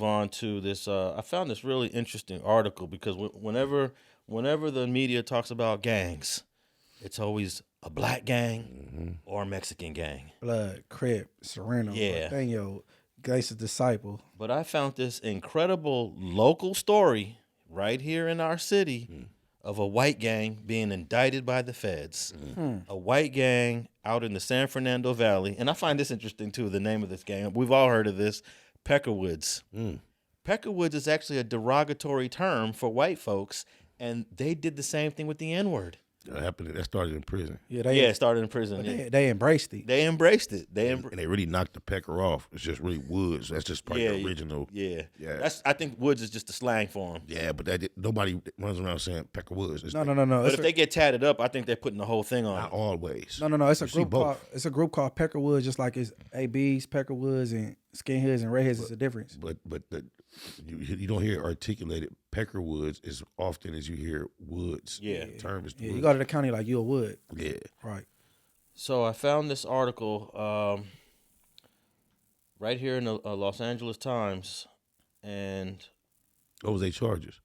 On to this, I found this really interesting article because whenever the media talks about gangs, it's always a black gang or a Mexican gang. Blood, Crip, Sereno, Yeah. Nathaniel, Gangsta's Disciple. But I found this incredible local story right here in our city of a white gang being indicted by the feds. A white gang out in the San Fernando Valley. And I find this interesting, too, the name of this gang. We've all heard of this, Peckerwoods. Peckerwoods is actually a derogatory term for white folks, and they did the same thing with the N-word. That started in prison. It started in prison. They embraced it. They embraced it. And they really knocked the pecker off. It's just really Woods. That's just probably the original. Yeah. I think Woods is just the slang for him. Yeah, but nobody runs around saying Peckerwoods. No. But if they get tatted up, I think they're putting the whole thing on. Not always. No. It's a group called Peckerwoods, just like it's ABs, Peckerwoods, and skinheads and redheads. It's a difference. But you don't hear articulated Peckerwoods as often as you hear Woods. Yeah. The term is Yeah, Woods. you go to the county like you a Wood. Yeah. Right. So I found this article right here in the Los Angeles Times, and What was they charges?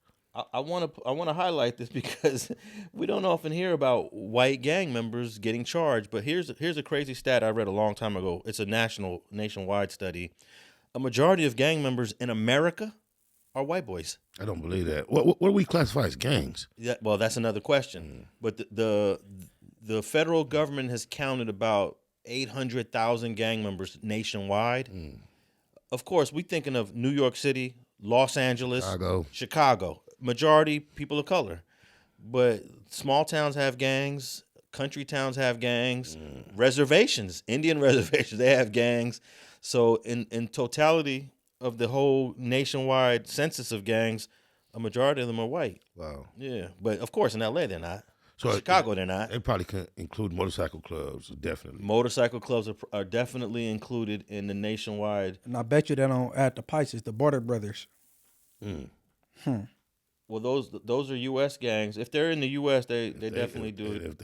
I want to highlight this because we don't often hear about white gang members getting charged. But here's a crazy stat I read a long time ago. It's a nationwide study. A majority of gang members in America are white boys. I don't believe that. What do we classify as gangs? Yeah, well, that's another question. But the federal government has counted about 800,000 gang members nationwide. Of course, we thinking of New York City, Los Angeles, Chicago. Majority people of color. But small towns have gangs, country towns have gangs, reservations, Indian reservations, they have gangs. So in totality of the whole nationwide census of gangs, a majority of them are white. Wow. Yeah, but of course in LA they're not. So Chicago they're not. They probably can include motorcycle clubs, definitely. Motorcycle clubs are definitely included in the nationwide. And I bet you they don't add the Pikes. It's the Border Brothers. Well, those are U.S. gangs. If they're in the U.S., they definitely do it. If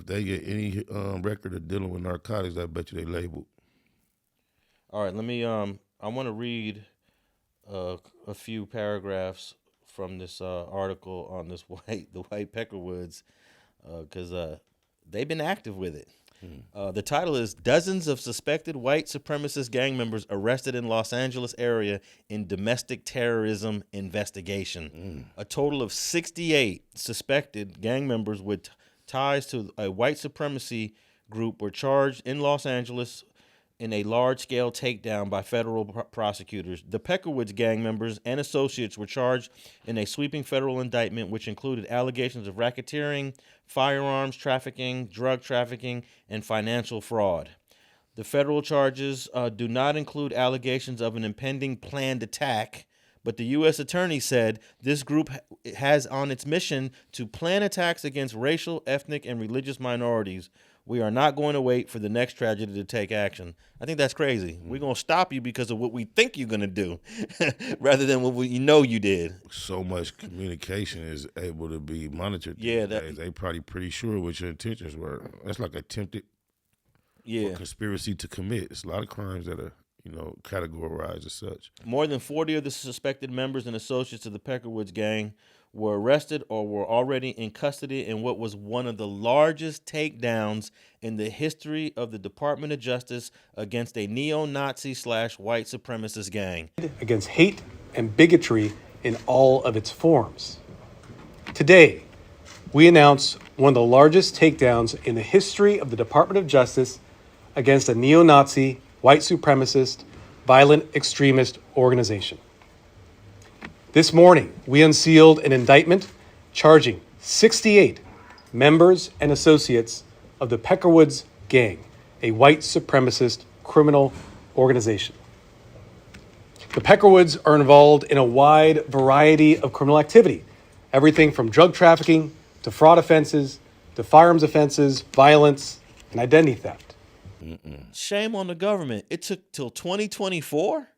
they get any record of dealing with narcotics, I bet you they labeled. All right, let me. I want to read a few paragraphs from this article on the white Peckerwoods, because they've been active with it. The title is "Dozens of Suspected White Supremacist Gang Members Arrested in Los Angeles Area in Domestic Terrorism Investigation." A total of 68 suspected gang members with ties to a white supremacy group were charged in Los Angeles in a large-scale takedown by federal prosecutors. The Peckerwoods gang members and associates were charged in a sweeping federal indictment, which included allegations of racketeering, firearms trafficking, drug trafficking, and financial fraud. The federal charges do not include allegations of an impending planned attack, but the U.S. attorney said this group has on its mission to plan attacks against racial, ethnic, and religious minorities. We are not going to wait for the next tragedy to take action. I think that's crazy. We're going to stop you because of what we think you're going to do rather than what you know you did. So much communication is able to be monitored. Yeah, they probably pretty sure what your intentions were. That's like attempted conspiracy to commit. It's a lot of crimes that are categorized as such. More than 40 of the suspected members and associates of the Peckerwoods gang were arrested or were already in custody in what was one of the largest takedowns in the history of the Department of Justice against a neo-Nazi/white supremacist gang. Against hate and bigotry in all of its forms. Today, we announce one of the largest takedowns in the history of the Department of Justice against a neo-Nazi, white supremacist, violent extremist organization. This morning, we unsealed an indictment charging 68 members and associates of the Peckerwoods gang, a white supremacist criminal organization. The Peckerwoods are involved in a wide variety of criminal activity, everything from drug trafficking to fraud offenses to firearms offenses, violence, and identity theft. Shame on the government. It took till 2024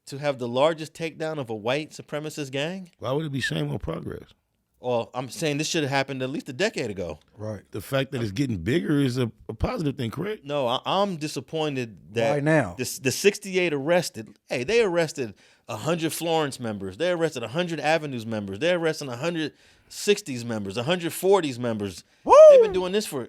to have the largest takedown of a white supremacist gang? Why would it be shame on progress? Well, I'm saying this should have happened at least a decade ago. Right. The fact that it's getting bigger is a positive thing, correct? No, I'm disappointed that Why now? the 68 arrested, hey, they arrested 100 Florence members. They arrested 100 Avenues members. They're arresting 160s members, 140s members. Woo! They've been doing this for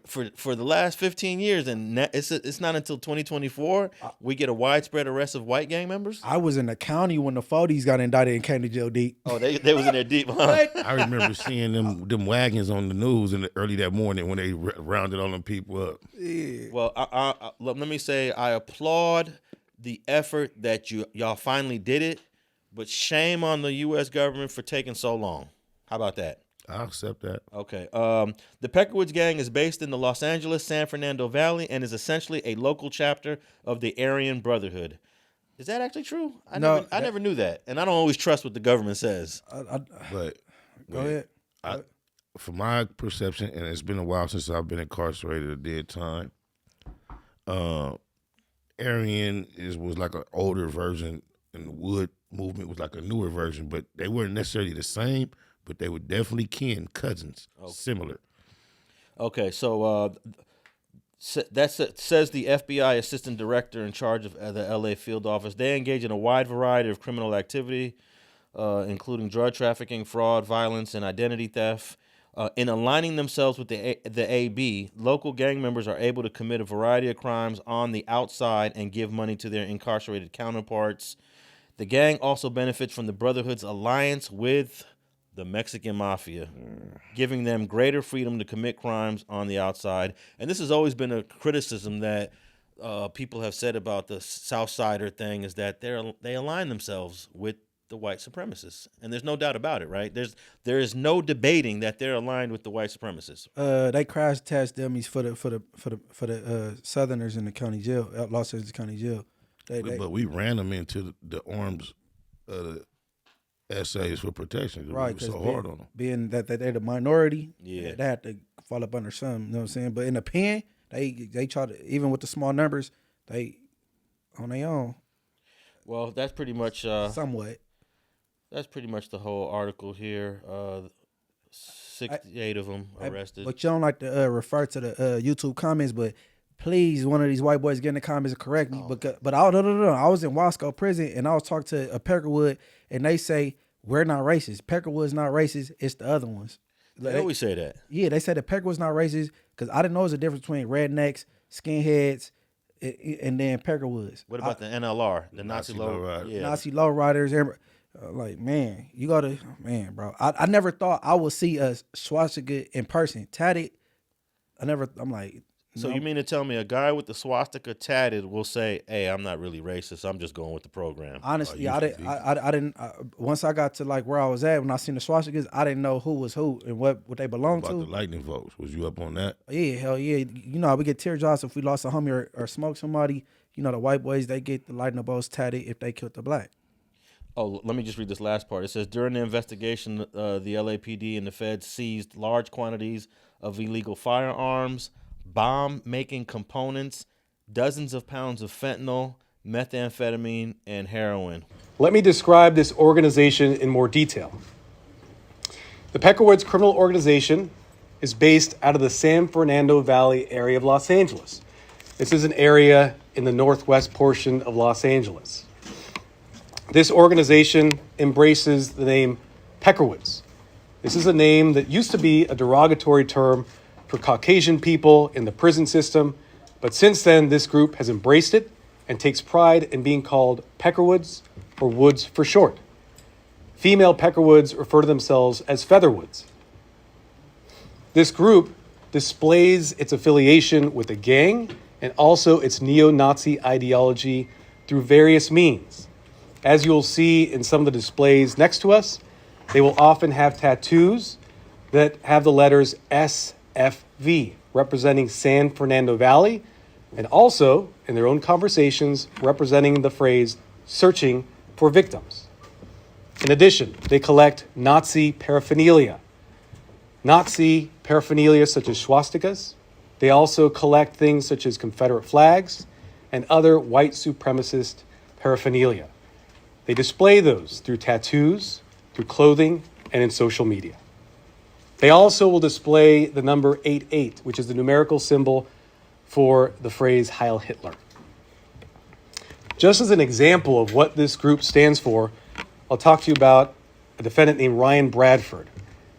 the last 15 years, and it's not until 2024 we get a widespread arrest of white gang members. I was in the county when the 40s got indicted and came to jail deep. Oh, they was in there deep, huh? I remember seeing them wagons on the news early that morning when they rounded all them people up. Yeah. Well, let me say I applaud the effort that y'all finally did it, but shame on the U.S. government for taking so long. How about that? I'll accept that. Okay. The Peckerwoods gang is based in the Los Angeles, San Fernando Valley and is essentially a local chapter of the Aryan Brotherhood. Is that actually true? I never knew that, and I don't always trust what the government says. But go ahead. From my perception, and it's been a while since I've been incarcerated or did time, Aryan was like an older version, and the Wood movement was like a newer version, but they weren't necessarily the same, but they were definitely cousins, similar. Okay, so that says the FBI assistant director in charge of the L.A. field office. They engage in a wide variety of criminal activity, including drug trafficking, fraud, violence, and identity theft. In aligning themselves with the AB, local gang members are able to commit a variety of crimes on the outside and give money to their incarcerated counterparts. The gang also benefits from the Brotherhood's alliance with the Mexican Mafia, giving them greater freedom to commit crimes on the outside. And this has always been a criticism that people have said about the Southsider thing, is that they align themselves with the white supremacists, and there's no doubt about it, right? There is no debating that they're aligned with the white supremacists. They crash test dummies for the Southerners in the county jail, Los Angeles County Jail. But we ran them into the arms essays for protection. Right, we were so hard on them. Being that they're the minority, yeah, they had to fall up under some. You know what I'm saying? But in the pen, they try to, even with the small numbers, they on their own. Well, that's pretty much somewhat. That's pretty much the whole article here. 68 of them arrested. But you don't like to refer to the YouTube comments, but please, one of these white boys get in the comments and correct me. But I was in Wasco prison, and I was talking to a Peckerwood, and they say, we're not racist. Peckerwood's not racist. It's the other ones. They always say that. Yeah, they said that Peckerwood's not racist because I didn't know there's a difference between rednecks, skinheads, and then Peckerwoods. What about the NLR, the Nazi lowriders? Yeah. Nazi lowriders. Like, man, you gotta, man, bro. I never thought I would see a swastika in person tatted. I'm like. So you mean to tell me a guy with the swastika tatted will say, "Hey, I'm not really racist. I'm just going with the program." Honestly, I didn't. Once I got to like where I was at, when I seen the swastikas, I didn't know who was who and what they belonged to. The lightning bolts. Was you up on that? Yeah, hell yeah. You know, we get teardrops if we lost a homie or smoked somebody. You know, the white boys, they get the lightning bolts tatted if they killed the black. Oh, let me just read this last part. It says, during the investigation, the LAPD and the feds seized large quantities of illegal firearms, bomb-making components, dozens of pounds of fentanyl, methamphetamine, and heroin. Let me describe this organization in more detail. The Peckerwoods criminal organization is based out of the San Fernando Valley area of Los Angeles. This is an area in the northwest portion of Los Angeles. This organization embraces the name Peckerwoods. This is a name that used to be a derogatory term for Caucasian people in the prison system, but since then this group has embraced it and takes pride in being called Peckerwoods, or Woods for short. Female Peckerwoods refer to themselves as Featherwoods. This group displays its affiliation with the gang and also its neo-Nazi ideology through various means. As you'll see in some of the displays next to us, they will often have tattoos that have the letters SFV, representing San Fernando Valley, and also, in their own conversations, representing the phrase, searching for victims. In addition, they collect Nazi paraphernalia. Nazi paraphernalia such as swastikas. They also collect things such as Confederate flags and other white supremacist paraphernalia. They display those through tattoos, through clothing, and in social media. They also will display the number 88, which is the numerical symbol for the phrase Heil Hitler. Just as an example of what this group stands for, I'll talk to you about a defendant named Ryan Bradford,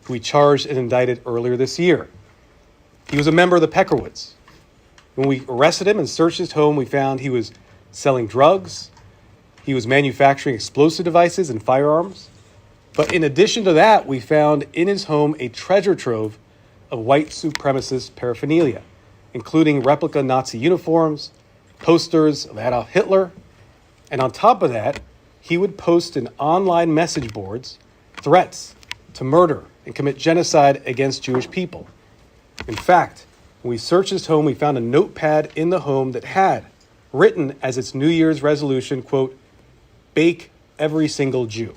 who we charged and indicted earlier this year. He was a member of the Peckerwoods. When we arrested him and searched his home, we found he was selling drugs, he was manufacturing explosive devices and firearms. But in addition to that, we found in his home a treasure trove of white supremacist paraphernalia, including replica Nazi uniforms, posters of Adolf Hitler, and on top of that, he would post in online message boards threats to murder and commit genocide against Jewish people. In fact, when we searched his home, we found a notepad in the home that had written as its New Year's resolution, quote, "Bake every single Jew."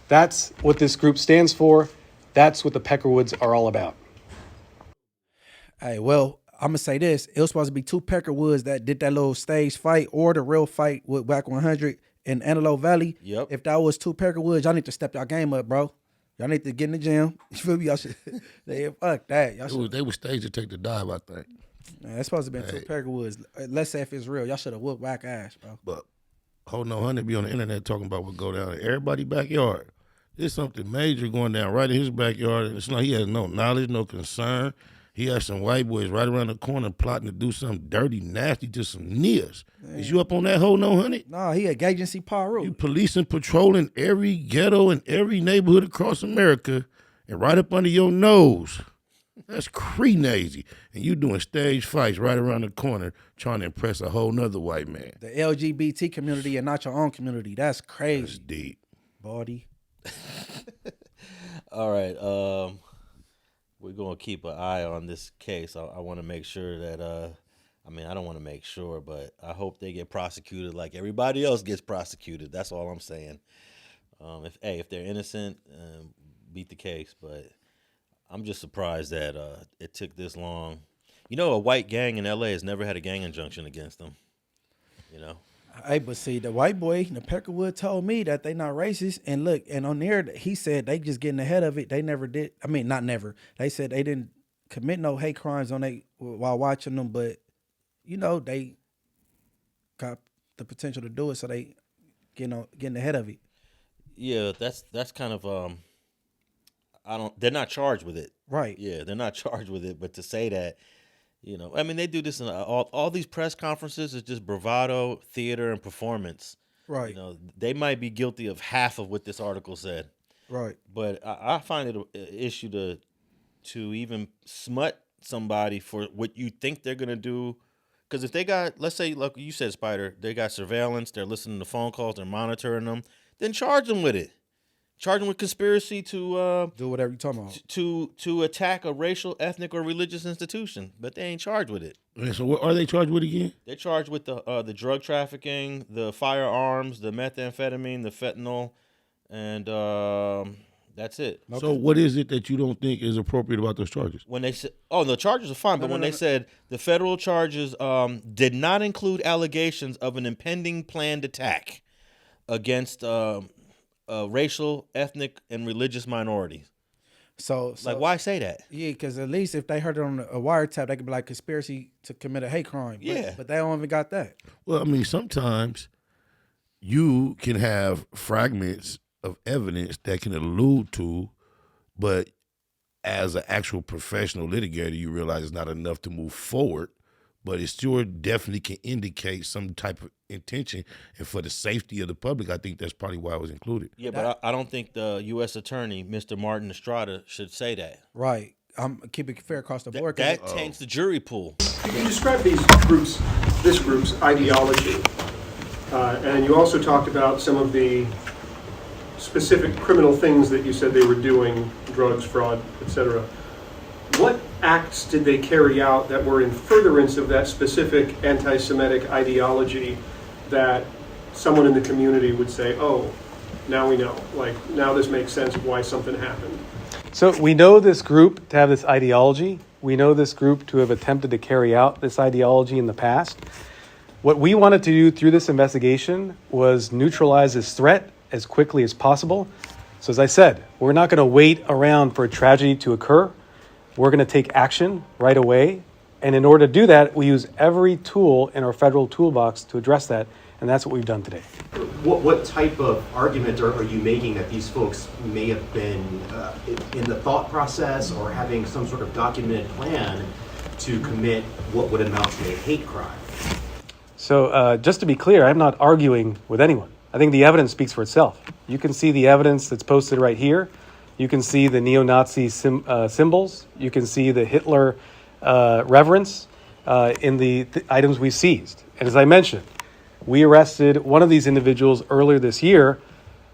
That's what this group stands for. That's what the Peckerwoods are all about. Hey, well, I'm gonna say this: it was supposed to be 2 Peckerwoods that did that little stage fight or the real fight with Whack 100 in Antelope Valley. Yep. If that was 2 Peckerwoods, y'all need to step y'all game up, bro. Y'all need to get in the gym. You feel me? Y'all should. Fuck that. Y'all should. They were staged to take the dive, I think. Man, it's supposed to be 2 Peckerwoods. Let's say if it's real, y'all should have whooped Whack ass, bro. But Hold No 100 be on the internet talking about what go down in everybody's backyard. There's something major going down right in his backyard. And it's like he has no knowledge, no concern. He has some white boys right around the corner plotting to do something dirty, nasty to some niggas. Is you up on that Hold No 100? Nah, he a agency Paru. You policing, patrolling every ghetto and every neighborhood across America and right up under your nose. That's crazy. And you doing stage fights right around the corner trying to impress a whole nother white man. The LGBT community and not your own community. That's crazy. That's deep. Body. All right. We're going to keep an eye on this case. I want to make sure that, I don't want to make sure, but I hope they get prosecuted like everybody else gets prosecuted. That's all I'm saying. If they're innocent, beat the case. But I'm just surprised that it took this long. You know, a white gang in L.A. has never had a gang injunction against them. You know? Hey, but see, the white boy, the Peckerwood, told me that they not racist. And look, and on there, he said they just getting ahead of it. They never did. I mean, not never. They said they didn't commit no hate crimes on they while watching them, but you know they got the potential to do it, so they getting ahead of it. Yeah, that's kind of they're not charged with it. Right. Yeah, they're not charged with it, but to say that, you know, I mean, they do this in all these press conferences is just bravado, theater, and performance. Right. You know, they might be guilty of half of what this article said. Right. But I find it an issue to even smut somebody for what you think they're gonna do. Because if they got, let's say, like you said, Spider, they got surveillance, they're listening to phone calls, they're monitoring them, then charge them with it. Charge them with conspiracy to do whatever you're talking about. To attack a racial, ethnic, or religious institution, but they ain't charged with it. So what are they charged with again? They're charged with the drug trafficking, the firearms, the methamphetamine, the fentanyl, and that's it. Okay. So what is it that you don't think is appropriate about those charges? When they said, the charges are fine, but when they said the federal charges did not include allegations of an impending planned attack against racial, ethnic, and religious minorities. So like, why say that? Yeah, because at least if they heard it on a wiretap, they could be like conspiracy to commit a hate crime. Yeah. But they don't even got that. Well, I mean, sometimes you can have fragments of evidence that can allude to, but as an actual professional litigator, you realize it's not enough to move forward, but it sure definitely can indicate some type of intention. And for the safety of the public, I think that's probably why it was included. Yeah, but I don't think the U.S. attorney, Mr. Martin Estrada, should say that. Right. I'm keeping it fair across the board. That taints the jury pool. You described this group's ideology, and you also talked about some of the specific criminal things that you said they were doing, drugs, fraud, etc. What acts did they carry out that were in furtherance of that specific anti-Semitic ideology that someone in the community would say, oh, now we know, like, now this makes sense of why something happened? So we know this group to have this ideology. We know this group to have attempted to carry out this ideology in the past. What we wanted to do through this investigation was neutralize this threat as quickly as possible. So as I said, we're not going to wait around for a tragedy to occur. We're going to take action right away. And in order to do that, we use every tool in our federal toolbox to address that. And And that's what we've done today. What type of argument are you making that these folks may have been in the thought process or having some sort of documented plan to commit what would amount to a hate crime? So just to be clear, I'm not arguing with anyone. I think the evidence speaks for itself. You can see the evidence that's posted right here. You can see the neo-Nazi symbols. You can see the Hitler reverence in the items we seized. And as I mentioned, we arrested one of these individuals earlier this year,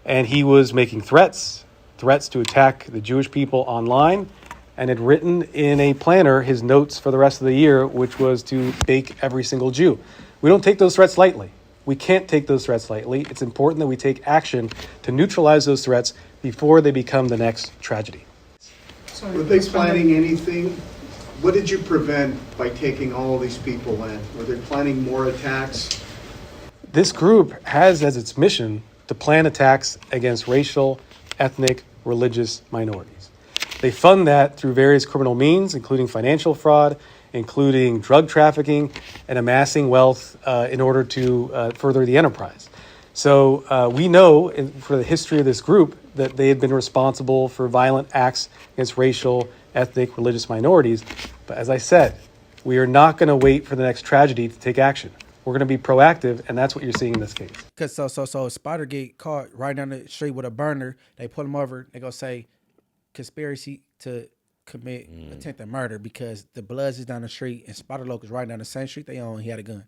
and he was making threats to attack the Jewish people online, and had written in a planner his notes for the rest of the year, which was to bake every single Jew. We don't take those threats lightly. We can't take those threats lightly. It's important that we take action to neutralize those threats before they become the next tragedy. Were they planning anything? What did you prevent by taking all these people in? Were they planning more attacks? This group has as its mission to plan attacks against racial, ethnic, religious minorities. They fund that through various criminal means, including financial fraud, including drug trafficking, and amassing wealth in order to further the enterprise. So we know for the history of this group that they had been responsible for violent acts against racial, ethnic, religious minorities. But as I said, we are not going to wait for the next tragedy to take action. We're going to be proactive, and that's what you're seeing in this case. Cause so Spider get caught right down the street with a burner. They pull him over. They go say conspiracy to commit attempted murder because the Bloods is down the street and Spider Loc is right down the same street they own. He had a gun.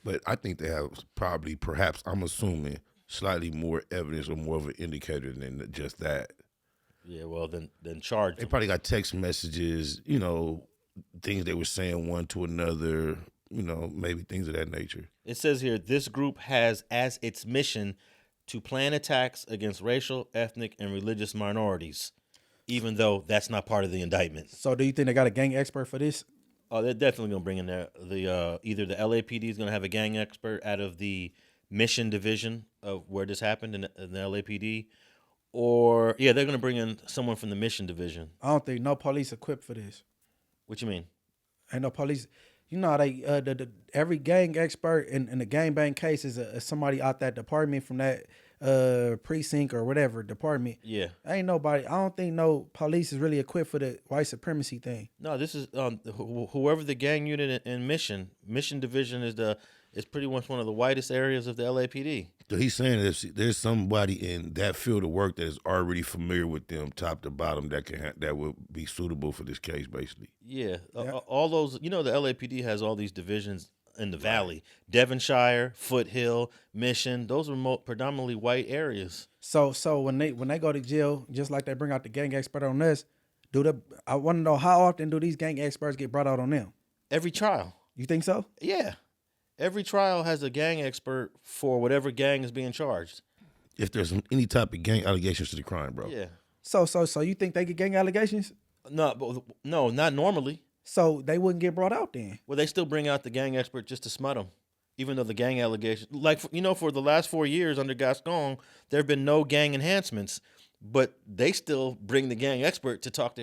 But I think they have probably, perhaps, I'm assuming, slightly more evidence or more of an indicator than just that. Yeah, well, then charge They them. probably got text messages, you know, things they were saying one to another, you know, maybe things of that nature. It says here, this group has as its mission to plan attacks against racial, ethnic, and religious minorities, even though that's not part of the indictment. So do you think they got a gang expert for this? Oh, they're definitely going to bring in the either the LAPD is going to have a gang expert out of the mission division of where this happened in the LAPD, or they're going to bring in someone from the mission division. I don't think no police equipped for this. What you mean? Ain't no police. You know how they every gang expert in the gangbang case is somebody out that department from that precinct or whatever department. Yeah. Ain't nobody. I don't think no police is really equipped for the white supremacy thing. No, this is whoever the gang unit in mission division is pretty much one of the whitest areas of the LAPD. So he's saying that there's somebody in that field of work that is already familiar with them, top to bottom, that would be suitable for this case, basically. Yeah, all those. You know, the LAPD has all these divisions in the valley: Devonshire, Foothill, Mission. Those are predominantly white areas. So when they go to jail, just like they bring out the gang expert on us, I want to know how often do these gang experts get brought out on them? Every trial. You think so? Yeah. Every trial has a gang expert for whatever gang is being charged. If there's any type of gang allegations to the crime, bro. Yeah. So you think they get gang allegations? No, not normally. So they wouldn't get brought out then? Well, they still bring out the gang expert just to smut them, even though the gang allegations, for the last 4 years under Gascon, there have been no gang enhancements, but they still bring the gang expert to talk to